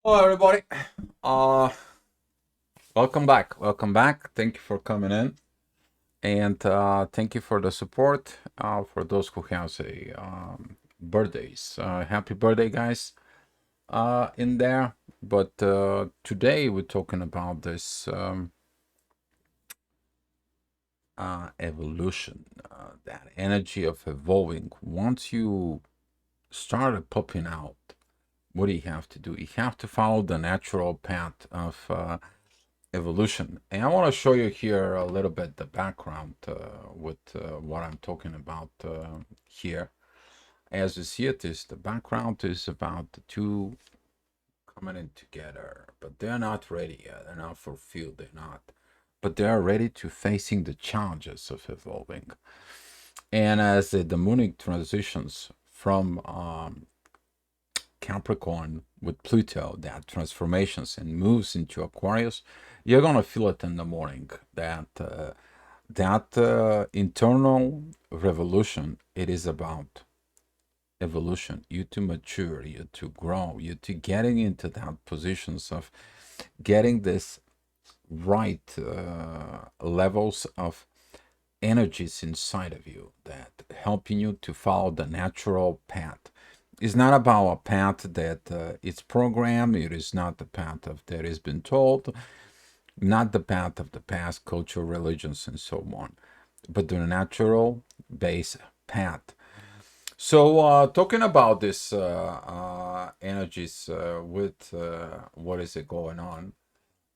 Hello, everybody. Uh, welcome back. Welcome back. Thank you for coming in, and thank you for the support. For those who have a birthdays, happy birthday, guys! In there. But today we're talking about this evolution, that energy of evolving. Once you started popping out, what do you have to do? You have to follow the natural path of evolution. And I want to show you here a little bit the background with what I'm talking about here. As you see it, is the background is about the two coming in together, but they're not ready yet. They're not fulfilled. They're not, but they are ready to facing the challenges of evolving. And as the demonic transitions from Capricorn with Pluto, that transformations and moves into Aquarius, you're gonna feel it in the morning. That internal revolution. It is about evolution. You to mature, you to grow, you to getting into that positions of getting this right levels of energies inside of you that helping you to follow the natural path. It's not about a path that it's programmed. It is not the path of that has been told, not the path of the past culture, religions, and so on, but the natural base path. So, talking about this energies with what is it going on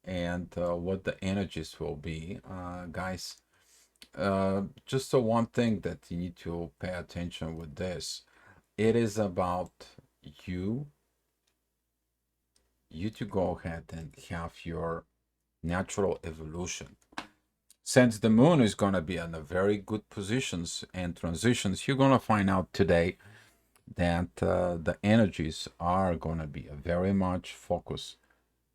and what the energies will be, guys. Just the one thing that you need to pay attention with this, it is about you, you to go ahead and have your natural evolution. Since the moon is going to be in a very good positions and transitions, you're going to find out today that the energies are going to be very much focused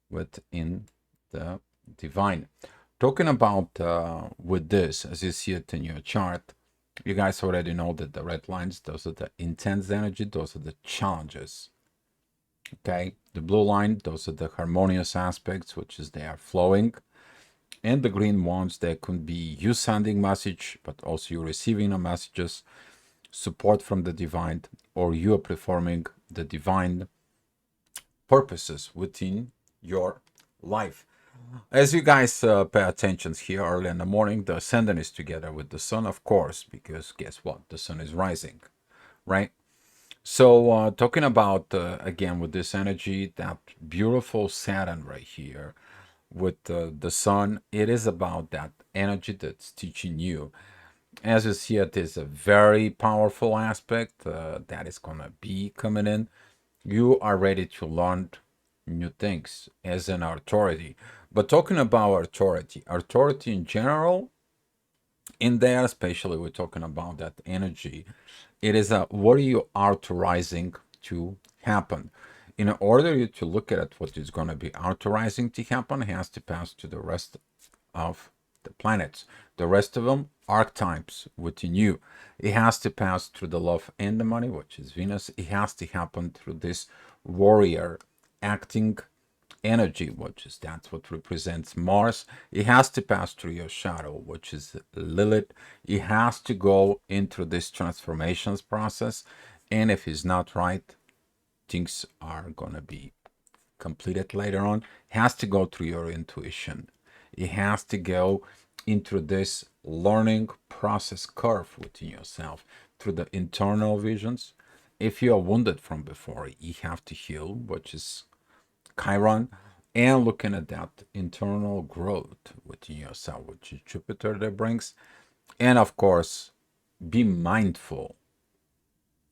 within the divine. Talking about with this, as you see it in your chart, you guys already know that the red lines, those are the intense energy, those are the challenges. Okay, the blue line, those are the harmonious aspects, which is they are flowing. And the green ones, they could be you sending message, but also you receiving a messages, support from the divine, or you are performing the divine purposes within your life. As you guys pay attention here early in the morning, the ascendant is together with the sun, of course, because guess what? The sun is rising, right? So, talking about again with this energy, that beautiful Saturn right here with the sun, it is about that energy that's teaching you. As you see, it is a very powerful aspect that is going to be coming in. You are ready to learn new things as an authority. But talking about authority in general, in there, especially we're talking about that energy, it is a what are you authorizing to happen? In order you to look at what is going to be authorizing to happen, it has to pass to the rest of the planets. The rest of them, archetypes within you. It has to pass through the love and the money, which is Venus. It has to happen through this warrior acting energy, which is that's what represents Mars. It has to pass through your shadow, which is Lilith. It has to go into this transformations process. And if it's not right, things are gonna be completed later on. It has to go through your intuition. It has to go into this learning process curve within yourself through the internal visions. If you are wounded from before, you have to heal, which is Chiron, and looking at that internal growth within yourself, which is Jupiter that brings. And of course, be mindful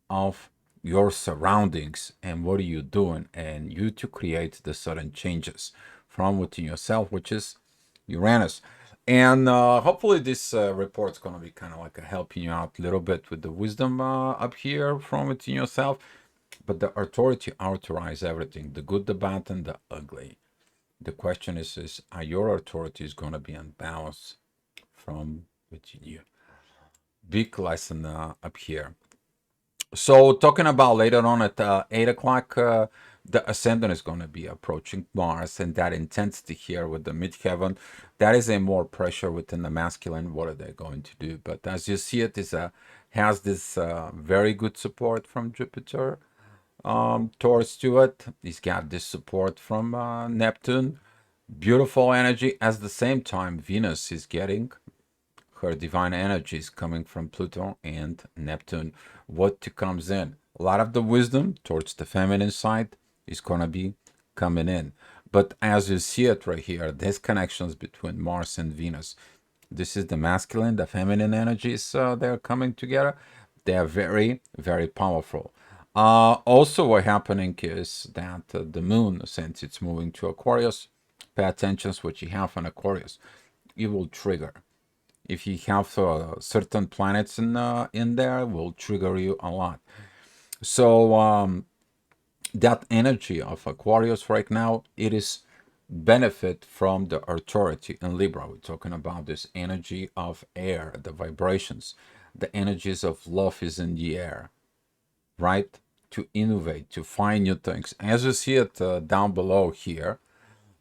of your surroundings and what are you doing, and you to create the sudden changes from within yourself, which is Uranus. And hopefully this report's going to be kind of like helping you out a little bit with the wisdom up here from within yourself. But the authority authorize everything, the good, the bad, and the ugly. The question is are your authorities going to be unbalanced from within you? Big lesson up here. So talking about later on at 8 o'clock, The ascendant is going to be approaching Mars, and that intensity here with the midheaven, that is a more pressure within the masculine. What are they going to do? But as you see it, is has this very good support from Jupiter towards to it. He's got this support from Neptune. Beautiful energy. At the same time, Venus is getting her divine energies coming from Pluto and Neptune. What to comes in? A lot of the wisdom towards the feminine side is gonna be coming in. But as you see it right here, there's connections between Mars and Venus. This is the masculine, the feminine energies. They're coming together. They are very, very powerful. Also, what happening is that the moon, since it's moving to Aquarius, pay attention to what you have on Aquarius. It will trigger if you have certain planets in there, will trigger you a lot. So that energy of Aquarius right now, it is benefit from the authority in Libra. We're talking about this energy of air, the vibrations, the energies of love is in the air, right? To innovate, to find new things. As you see it down below here,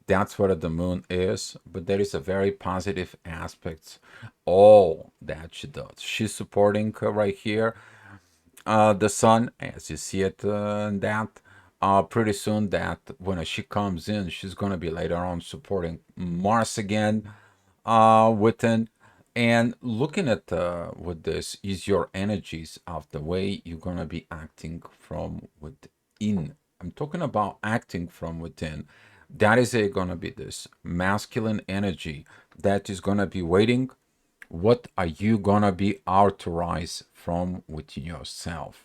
that's what the moon is, but there is a very positive aspect all that she does. She's supporting right here the sun, as you see it that pretty soon that when she comes in, she's going to be later on supporting Mars again within. And looking at with this is your energies of the way you're going to be acting from within. I'm talking about acting from within. That is going to be this masculine energy that is going to be waiting. What are you going to be authorized from within yourself?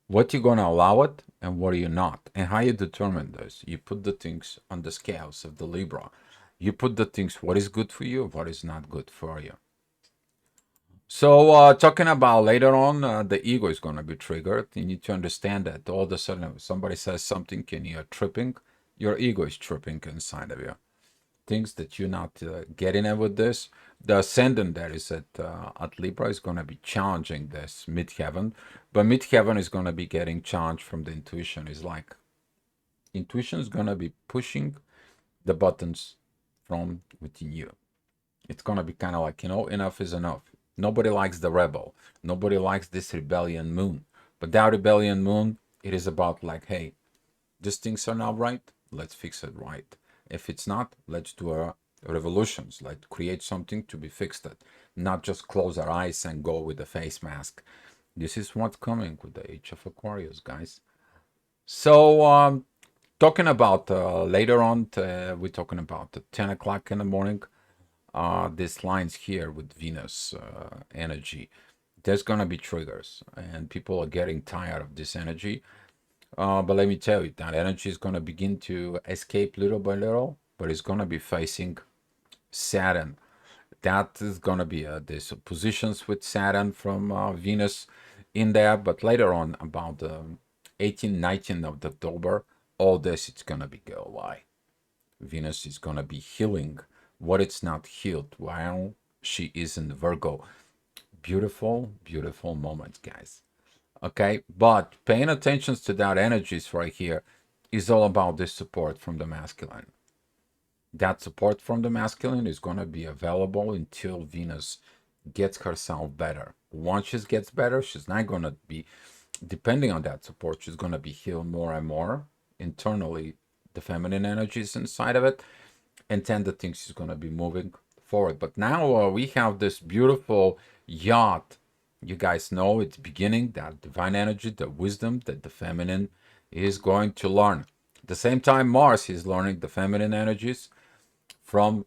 What you going to allow it and what are you not? And how you determine this? You put the things on the scales of the Libra. You put the things what is good for you, what is not good for you. So talking about later on, the ego is going to be triggered. You need to understand that all of a sudden if somebody says something and you're tripping, your ego is tripping inside of you. Things that you're not getting at with this. The ascendant that is at Libra is going to be challenging this midheaven, but midheaven is going to be getting challenged from the intuition. Is like intuition is going to be pushing the buttons from within you. It's going to be kind of like, enough is enough. Nobody likes the rebel. Nobody likes this rebellion moon. But that rebellion moon, it is about like, hey, these things are not right. Let's fix it right. If it's not, let's do a revolutions. Let's create something to be fixed. It, not just close our eyes and go with the face mask. This is what's coming with the Age of Aquarius, guys. So, talking about later on, we're talking about 10 o'clock in the morning. These lines here with Venus energy, there's gonna be triggers, and people are getting tired of this energy. But let me tell you, that energy is gonna begin to escape little by little, but it's gonna be facing Saturn. That is gonna be this positions with Saturn from Venus in there, but later on, about 18, 19 of October, all this it's gonna be go away. Venus is gonna be healing what it's not healed while she is in Virgo. Beautiful, beautiful moment, guys. Okay, but paying attention to that energies right here is all about this support from the masculine. That support from the masculine is going to be available until Venus gets herself better. Once she gets better, she's not going to be depending on that support. She's going to be healed more and more internally, the feminine energies inside of it, and then the things is going to be moving forward. But now we have this beautiful yacht. You guys know it's beginning that divine energy, the wisdom that the feminine is going to learn. At the same time, Mars is learning the feminine energies from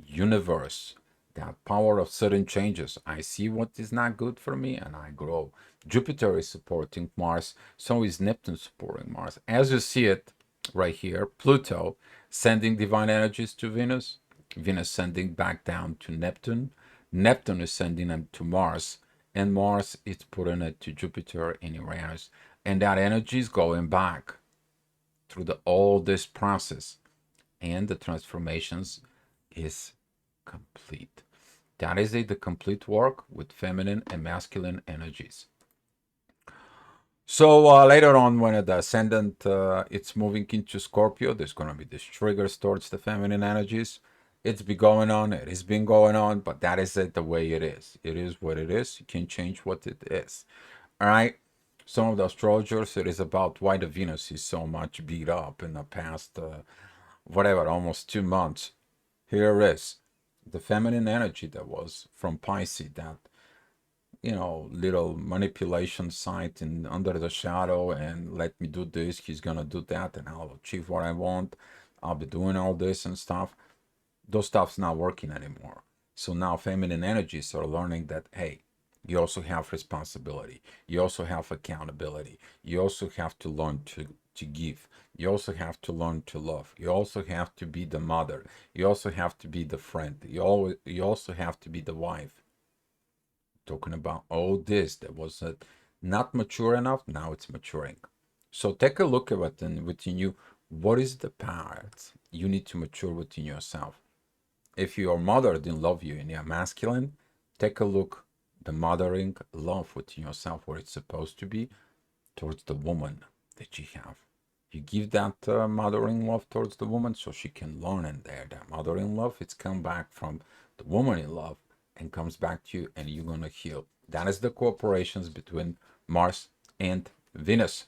universe, that power of sudden changes. I see what is not good for me and I grow. Jupiter is supporting Mars, so is Neptune supporting Mars. As you see it right here, Pluto sending divine energies to Venus, Venus sending back down to Neptune, Neptune is sending them to Mars, and Mars is putting it to Jupiter and Uranus, and that energy is going back through all this process, and the transformations is complete. That is the complete work with feminine and masculine energies. So later on, when the ascendant it's moving into Scorpio, there's going to be this triggers towards the feminine energies. It's been going on. It has been going on, but that is it the way it is. It is what it is. You can change what it is. All right. Some of the astrologers, it is about why the Venus is so much beat up in the past, whatever, almost 2 months. Here is the feminine energy that was from Pisces, that little manipulation site in under the shadow, and let me do this, he's gonna do that, and I'll achieve what I want. I'll be doing all this and stuff. Those stuff's not working anymore. So now feminine energies are learning that, hey, you also have responsibility. You also have accountability. You also have to learn to give. You also have to learn to love. You also have to be the mother. You also have to be the friend. You also have to be the wife. Talking about all this that was not mature enough, now it's maturing. So take a look at within you. What is the part you need to mature within yourself? If your mother didn't love you and you're masculine, take a look the mothering love within yourself, where it's supposed to be towards the woman that you have. You give that mothering love towards the woman so she can learn in there. That mothering love, it's come back from the woman in love and comes back to you, and you're going to heal. That is the cooperations between Mars and Venus.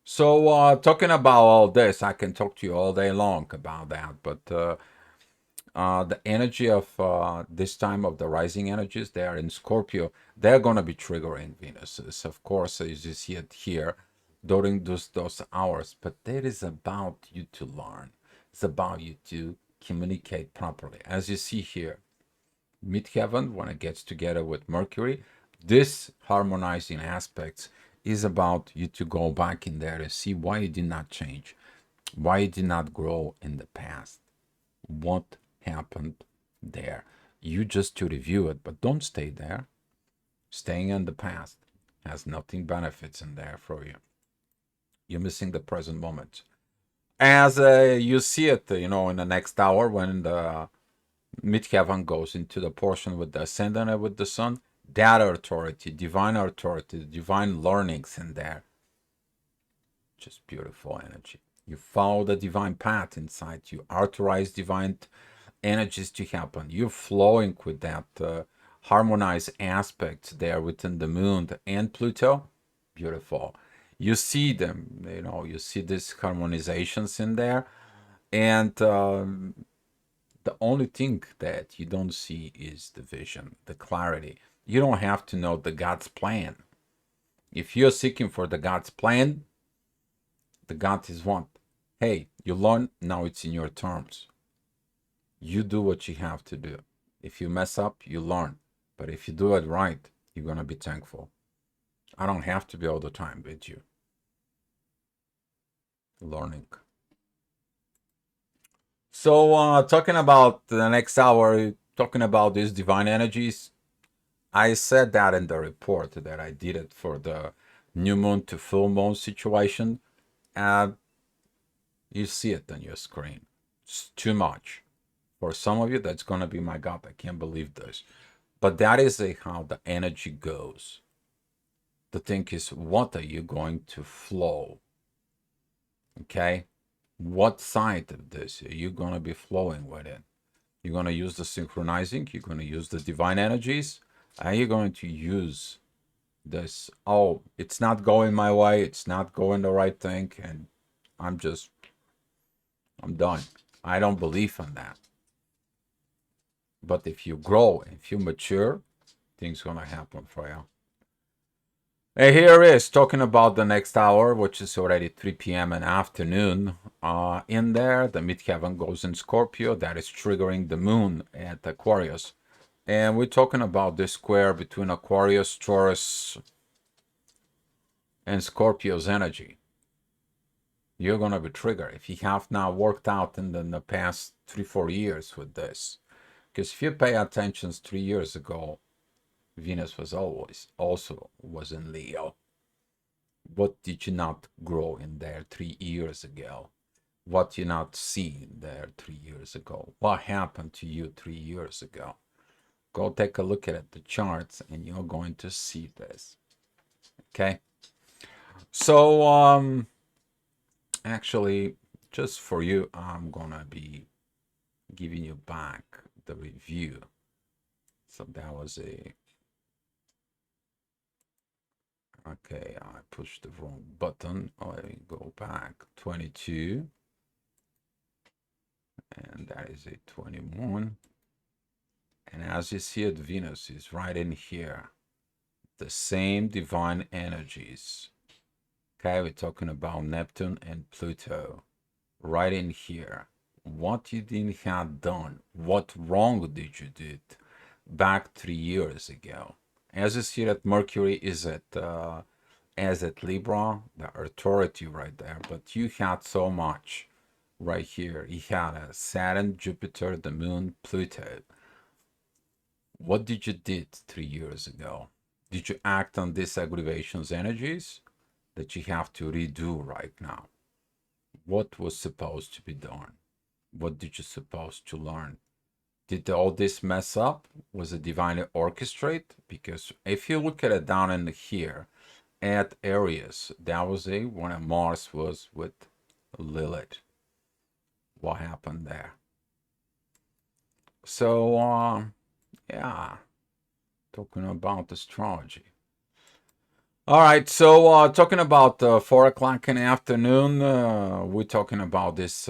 So talking about all this, I can talk to you all day long about that, but the energy of this time of the rising energies, they are in Scorpio. They're going to be triggering Venus, of course, as you see it here during those hours. But that is about you to learn. It's about you to communicate properly. As you see here, midheaven, when it gets together with Mercury, this harmonizing aspects is about you to go back in there and see why it did not change, why it did not grow in the past, what happened there. You just to review it, but don't stay there. Staying in the past has nothing benefits in there for you. You're missing the present moment. As you see it, in the next hour when the midheaven goes into the portion with the ascendant and with the sun, that authority, divine learnings in there. Just beautiful energy. You follow the divine path inside you, authorize divine energies to happen. You're flowing with that harmonized aspect there within the moon and Pluto. Beautiful. You see them, you see these harmonizations in there. And the only thing that you don't see is the vision, the clarity. You don't have to know the God's plan. If you're seeking for the God's plan, the God is one. Hey, you learn, now it's in your terms. You do what you have to do. If you mess up, you learn. But if you do it right, you're going to be thankful. I don't have to be all the time with you. Learning. So, talking about the next hour, talking about these divine energies, I said that in the report that I did it for the new moon to full moon situation. You see it on your screen. It's too much. For some of you, that's going to be, my God, I can't believe this. But that is how the energy goes. The thing is, what are you going to flow? Okay? What side of this are you going to be flowing with it? You're going to use the synchronizing, you're going to use the divine energies, are you going to use this? Oh, it's not going my way, it's not going the right thing, and I'm done. I don't believe in that. But if you grow, if you mature, things going to happen for you. And here is talking about the next hour, which is already 3 p.m. in afternoon. In there, the midheaven goes in Scorpio. That is triggering the moon at Aquarius. And we're talking about this square between Aquarius, Taurus, and Scorpio's energy. You're going to be triggered if you have not worked out in the past 3-4 years with this. Because if you pay attention 3 years ago, Venus was was in Leo. What did you not grow in there 3 years ago? What you not see there 3 years ago? What happened to you 3 years ago? Go take a look at the charts and you're going to see this. Okay? So actually, just for you, I'm gonna be giving you back the review. So that was a, okay, I pushed the wrong button. Let me go back. 22, and that is a 21. And as you see it, Venus is right in here. The same divine energies. Okay, we're talking about Neptune and Pluto right in here. What you didn't have done, what wrong did you did back 3 years ago? As you see that Mercury is at as at Libra, the authority right there, but you had so much right here. You had a Saturn, Jupiter, the Moon, Pluto. What did you did 3 years ago? Did you act on these aggravations energies that you have to redo right now? What was supposed to be done? What did you supposed to learn? Did all this mess up? Was it divinely orchestrated? Because if you look at it down in here at Aries, that was a when Mars was with Lilith. What happened there? So yeah, talking about astrology. All right, so talking about 4 o'clock in the afternoon, we're talking about this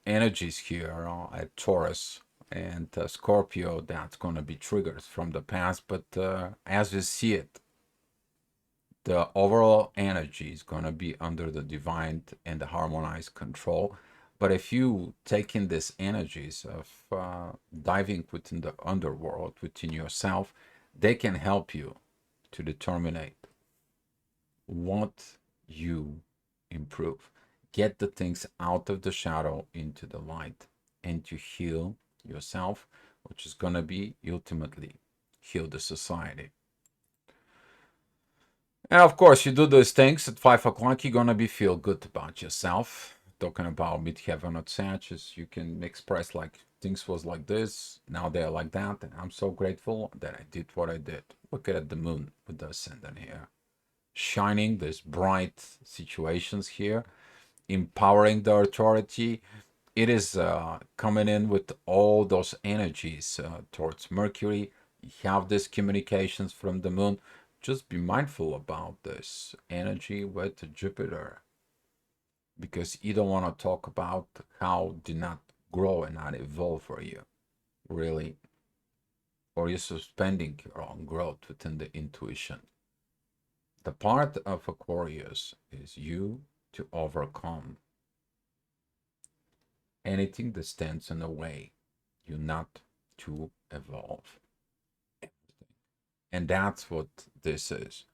energies here at Taurus and Scorpio that's going to be triggers from the past. But as we see it, the overall energy is going to be under the divine and the harmonized control. But if you take in these energies of diving within the underworld, within yourself, they can help you to determine what you improve. Get the things out of the shadow into the light and to heal yourself, which is going to be ultimately heal the society. And of course, you do those things at 5 o'clock, you're going to be feel good about yourself. Talking about midheaven at Sagittarius, you can express like things was like this, now they're like that, and I'm so grateful that I did what I did. Look at the moon with the ascendant here shining these bright situations here, empowering the authority. It is coming in with all those energies towards Mercury. You have these communications from the moon. Just be mindful about this energy with Jupiter because you don't want to talk about how did not grow and not evolve for you, really, or you're suspending your own growth within the intuition. The part of Aquarius is you to overcome anything that stands in the way, you not to evolve. And that's what this is.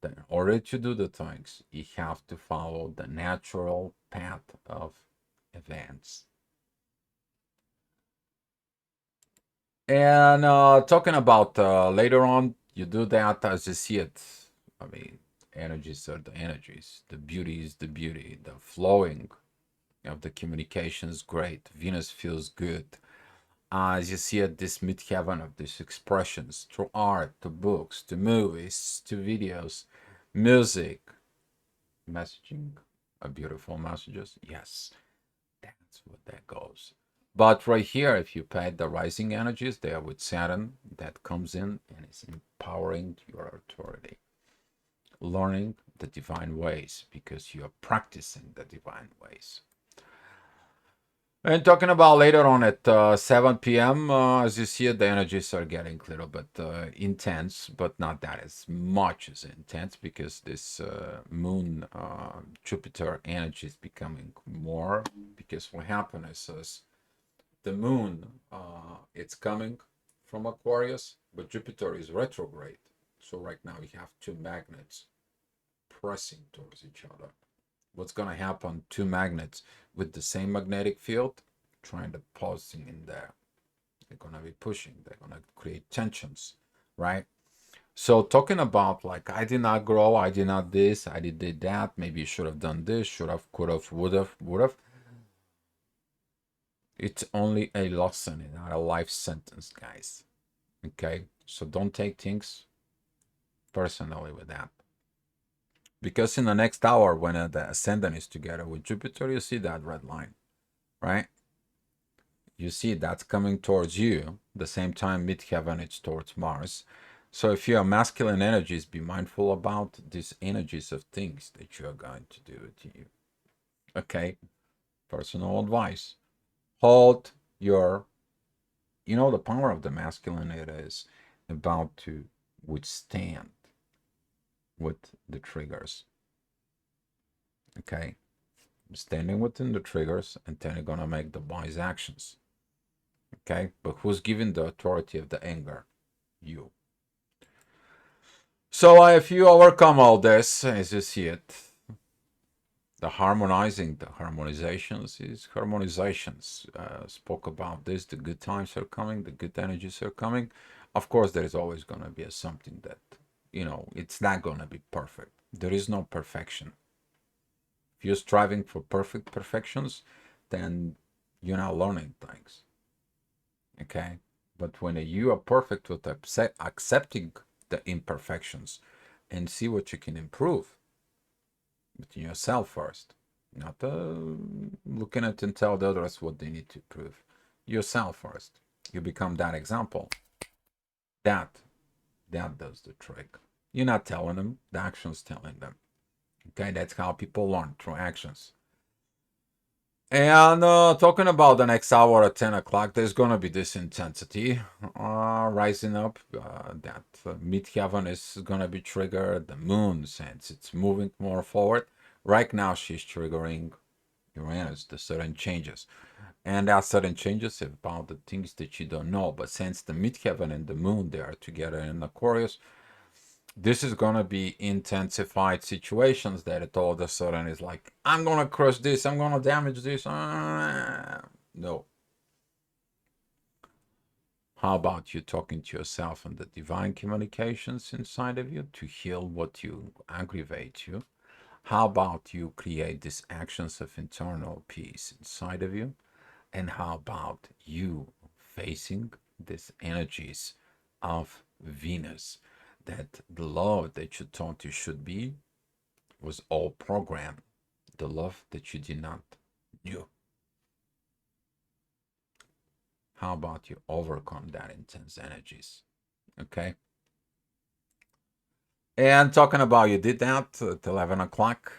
That in order to do the things, you have to follow the natural path of events. And talking about later on, you do that as you see it. I mean, energies are the energies. The beauty is the beauty. The flowing of the communication is great. Venus feels good. As you see at this midheaven of these expressions through art, to books, to movies, to videos, music, messaging, beautiful messages. Yes, that's what that goes. But right here, if you pay the rising energies there with Saturn, that comes in and is empowering your authority, learning the divine ways because you are practicing the divine ways. And talking about later on at 7 p.m., as you see it, the energies are getting a little bit intense, but not that as much as intense because this moon Jupiter energy is becoming more. Because what happened is the moon, it's coming from Aquarius, but Jupiter is retrograde. So right now you have two magnets pressing towards each other. What's going to happen? Two magnets with the same magnetic field trying to pulsing in there. They're going to be pushing. They're going to create tensions, right? So talking about like I did not grow, I did not this, I did that. Maybe you should have done this, should have, could have, would have, would have. It's only a lesson, not a life sentence, guys. Okay, so don't take things personally with that. Because in the next hour, when the ascendant is together with Jupiter, you see that red line, right? You see that's coming towards you. The same time midheaven, it's towards Mars. So if you have masculine energies, be mindful about these energies of things that you are going to do to you. Okay? Personal advice. Hold your, the power of the masculine, it is about to withstand with the triggers. Okay? Standing within the triggers, and then you're gonna make the wise actions. Okay? But who's giving the authority of the anger? You. So if you overcome all this, as you see it, the harmonizations is harmonizations. Spoke about this. The good times are coming. The good energies are coming. Of course, there is always going to be something that, it's not going to be perfect. There is no perfection. If you're striving for perfections, then you're not learning things. Okay? But when you are perfect with accepting the imperfections and see what you can improve within yourself first, not looking at and tell the others what they need to improve. Yourself first. You become that example. That does the trick. You're not telling them, the action's telling them. Okay, that's how people learn, through actions. And talking about the next hour at 10 o'clock, there's going to be this intensity rising up. That midheaven is going to be triggered. The moon, since it's moving more forward. Right now, she's triggering Uranus, the sudden changes. And that sudden changes about the things that you don't know. But since the midheaven and the moon, they are together in Aquarius, this is going to be intensified situations that it all of a sudden is like, I'm going to crush this, I'm going to damage this. No. How about you talking to yourself and the divine communications inside of you to heal what you aggravate you? How about you create these actions of internal peace inside of you? And how about you facing these energies of Venus? That the love that you thought you should be was all programmed. The love that you did not knew. How about you overcome that intense energies? Okay. And talking about you did that at 11 o'clock.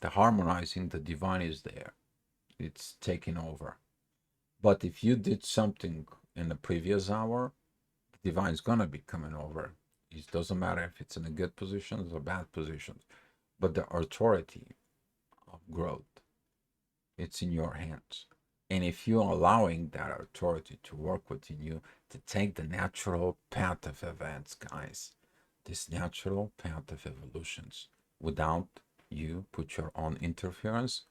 The harmonizing, the divine is there. It's taking over. But if you did something in the previous hour, the divine is going to be coming over. It doesn't matter if it's in a good position or bad position. But the authority of growth, it's in your hands. And if you're allowing that authority to work within you, to take the natural path of events, guys, this natural path of evolutions, without you put your own interference,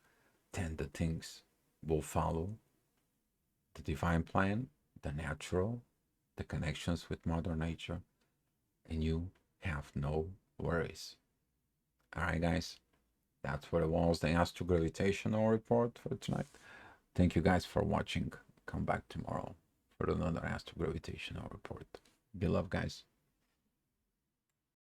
then the things will follow the divine plan, the natural, the connections with Mother Nature, and you have no worries. All right, guys, that's what it was, the Astro-Gravitational report for tonight. Thank you guys for watching. Come back tomorrow for another Astro-Gravitational report. Be loved, guys.